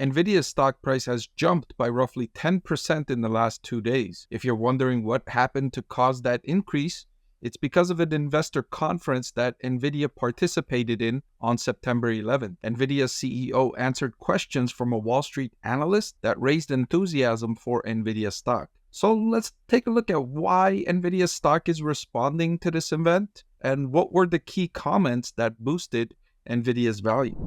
Nvidia's stock price has jumped by roughly 10% in the last 2 days. If you're wondering what happened to cause that increase, it's because of an investor conference that Nvidia participated in on September 11th. Nvidia's CEO answered questions from a Wall Street analyst that raised enthusiasm for Nvidia stock. So let's take a look at why Nvidia stock is responding to this event and what were the key comments that boosted Nvidia's value.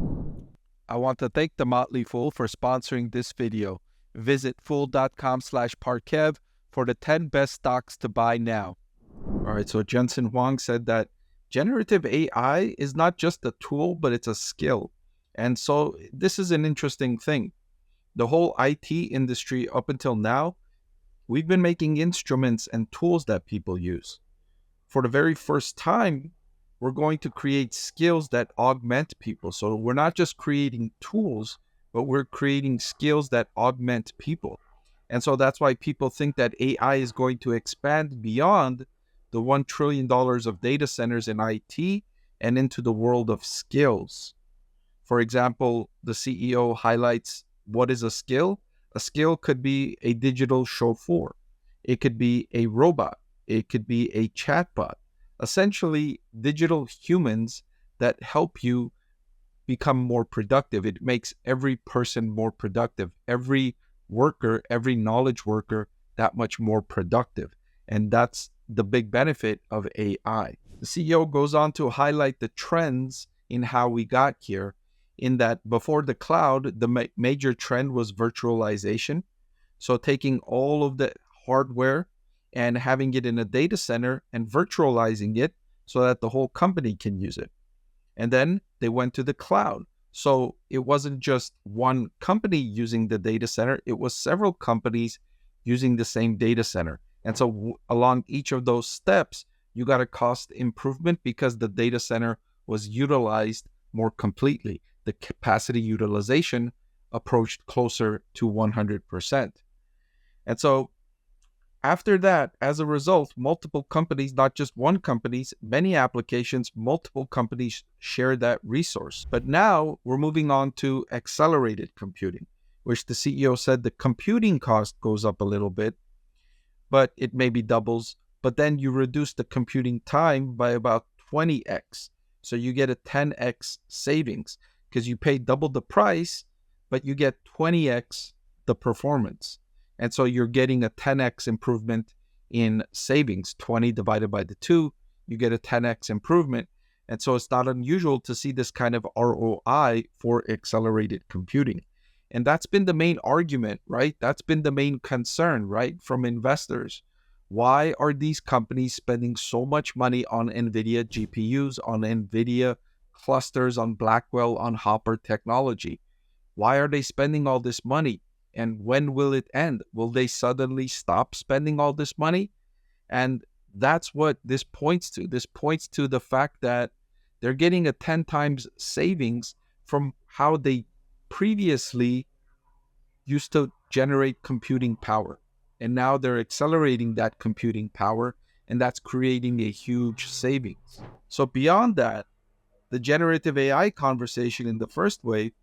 I want to thank the Motley Fool for sponsoring this video. Visit fool.com/Parkev for the 10 best stocks to buy now. All right, so Jensen Huang said that generative AI is not just a tool, but it's a skill. And so this is an interesting thing. The whole IT industry up until now, we've been making instruments and tools that people use. For the very first time, we're going to create skills that augment people. So we're not just creating tools, but we're creating skills that augment people. And so that's why people think that AI is going to expand beyond the $1 trillion of data centers in IT and into the world of skills. For example, the CEO highlights what is a skill. A skill could be a digital chauffeur. It could be a robot. It could be a chatbot. Essentially, digital humans that help you become more productive. It makes every person more productive. Every worker, every knowledge worker, that much more productive. And that's the big benefit of AI. The CEO goes on to highlight the trends in how we got here, in that before the cloud, the major trend was virtualization. So taking all of the hardware and having it in a data center and virtualizing it so that the whole company can use it. And then they went to the cloud. So it wasn't just one company using the data center, it was several companies using the same data center. And so along each of those steps, you got a cost improvement because the data center was utilized more completely. The capacity utilization approached closer to 100%. And so after that, as a result, multiple companies, not just one company, many applications, multiple companies share that resource. But now we're moving on to accelerated computing, which the CEO said the computing cost goes up a little bit, but it maybe doubles. But then you reduce the computing time by about 20x. So you get a 10x savings because you pay double the price, but you get 20x the performance. And so you're getting a 10x improvement in savings. 20 divided by the 2, you get a 10x improvement. And so it's not unusual to see this kind of ROI for accelerated computing. And that's been the main argument, right? That's been the main concern, right, from investors. Why are these companies spending so much money on NVIDIA GPUs, on NVIDIA clusters, on Blackwell, on Hopper technology? Why are they spending all this money? And when will it end? Will they suddenly stop spending all this money? And that's what this points to. This points to the fact that they're getting a 10 times savings from how they previously used to generate computing power. And now they're accelerating that computing power, and that's creating a huge savings. So beyond that, the generative AI conversation in the first wave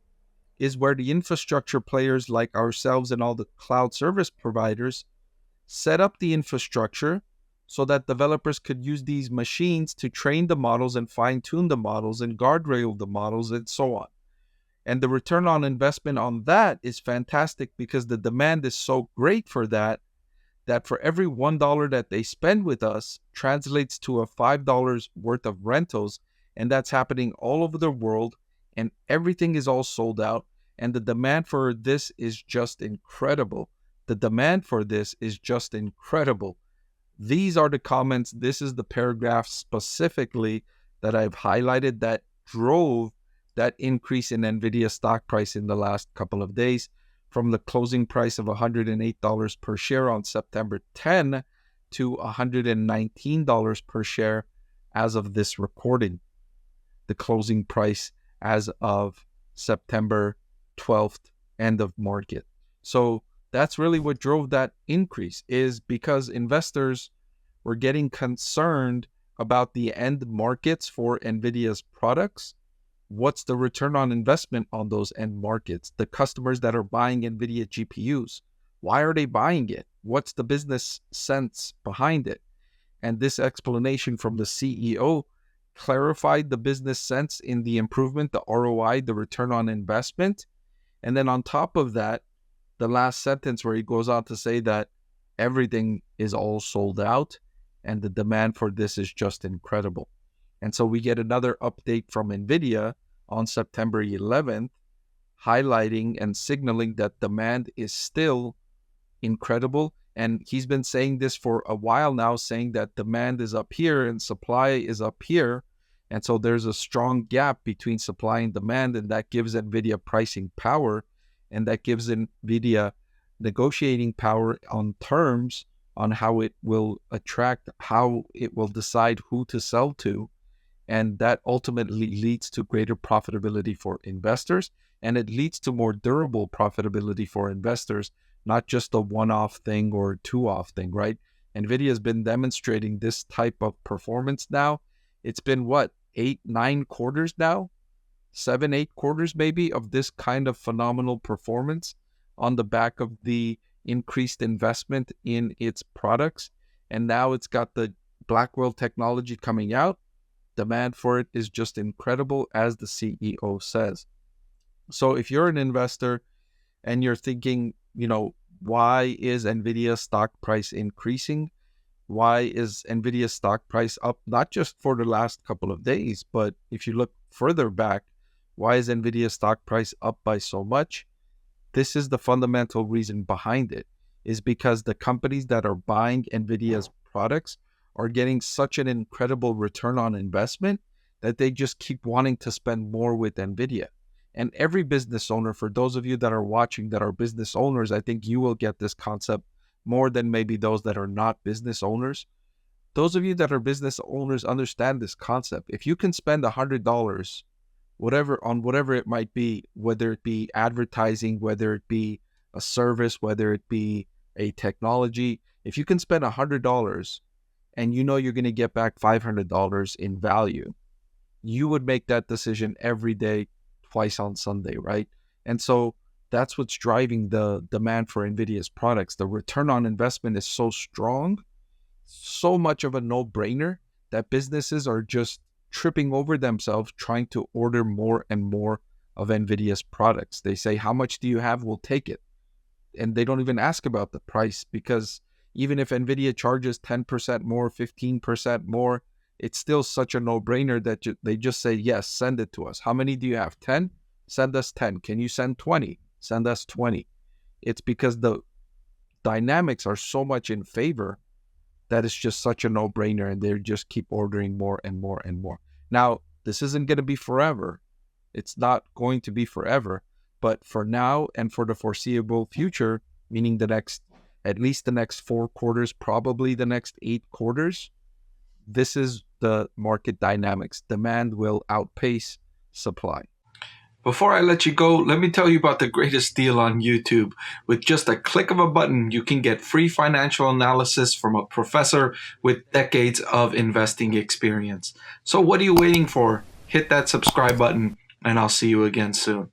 is where the infrastructure players like ourselves and all the cloud service providers set up the infrastructure so that developers could use these machines to train the models and fine-tune the models and guardrail the models and so on. And the return on investment on that is fantastic because the demand is so great for that for every $1 that they spend with us translates to a $5 worth of rentals. And that's happening all over the world, and everything is all sold out. And the demand for this is just incredible. The demand for this is just incredible. These are the comments. This is the paragraph specifically that I've highlighted that drove that increase in Nvidia stock price in the last couple of days from the closing price of $108 per share on September 10 to $119 per share as of this recording. The closing price as of September 12th, end of market. So that's really what drove that increase, is because investors were getting concerned about the end markets for NVIDIA's products, what's the return on investment on those end markets? The customers that are buying NVIDIA GPUs, why are they buying it? What's the business sense behind it? And this explanation from the CEO clarified the business sense in the improvement, the ROI, the return on investment. And then on top of that, the last sentence where he goes on to say that everything is all sold out and the demand for this is just incredible. And so we get another update from NVIDIA on September 11th, highlighting and signaling that demand is still incredible. And he's been saying this for a while now, saying that demand is up here and supply is up here. And so there's a strong gap between supply and demand, and that gives NVIDIA pricing power, and that gives NVIDIA negotiating power on terms on how it will attract, how it will decide who to sell to. And that ultimately leads to greater profitability for investors, and it leads to more durable profitability for investors, not just a one-off thing or two-off thing, right? NVIDIA has been demonstrating this type of performance now. It's been what, 8-9 quarters now? 7-8 quarters maybe of this kind of phenomenal performance on the back of the increased investment in its products. And now it's got the Blackwell technology coming out. Demand for it is just incredible, as the CEO says. So if you're an investor and you're thinking, why is NVIDIA stock price increasing? Why is NVIDIA stock price up, not just for the last couple of days, but if you look further back, why is NVIDIA stock price up by so much? This is the fundamental reason behind it, is because the companies that are buying NVIDIA's products are getting such an incredible return on investment that they just keep wanting to spend more with NVIDIA. And every business owner, for those of you that are watching that are business owners, I think you will get this concept more than maybe those that are not business owners. Those of you that are business owners understand this concept. If you can spend $100, whatever it might be, whether it be advertising, whether it be a service, whether it be a technology, if you can spend $100 and you're going to get back $500 in value, you would make that decision every day, twice on Sunday, right? And so that's what's driving the demand for NVIDIA's products. The return on investment is so strong, so much of a no-brainer that businesses are just tripping over themselves trying to order more and more of NVIDIA's products. They say, how much do you have? We'll take it. And they don't even ask about the price, because even if NVIDIA charges 10% more, 15% more, it's still such a no-brainer that they just say, yes, send it to us. How many do you have? 10? Send us 10. Can you send 20? Send us 20. It's because the dynamics are so much in favor that it's just such a no-brainer, and they just keep ordering more and more and more. Now, this isn't going to be forever. It's not going to be forever. But for now and for the foreseeable future, meaning at least the next 4 quarters, probably the next 8 quarters, this is the market dynamics. Demand will outpace supply. Before I let you go, let me tell you about the greatest deal on YouTube. With just a click of a button, you can get free financial analysis from a professor with decades of investing experience. So what are you waiting for? Hit that subscribe button, and I'll see you again soon.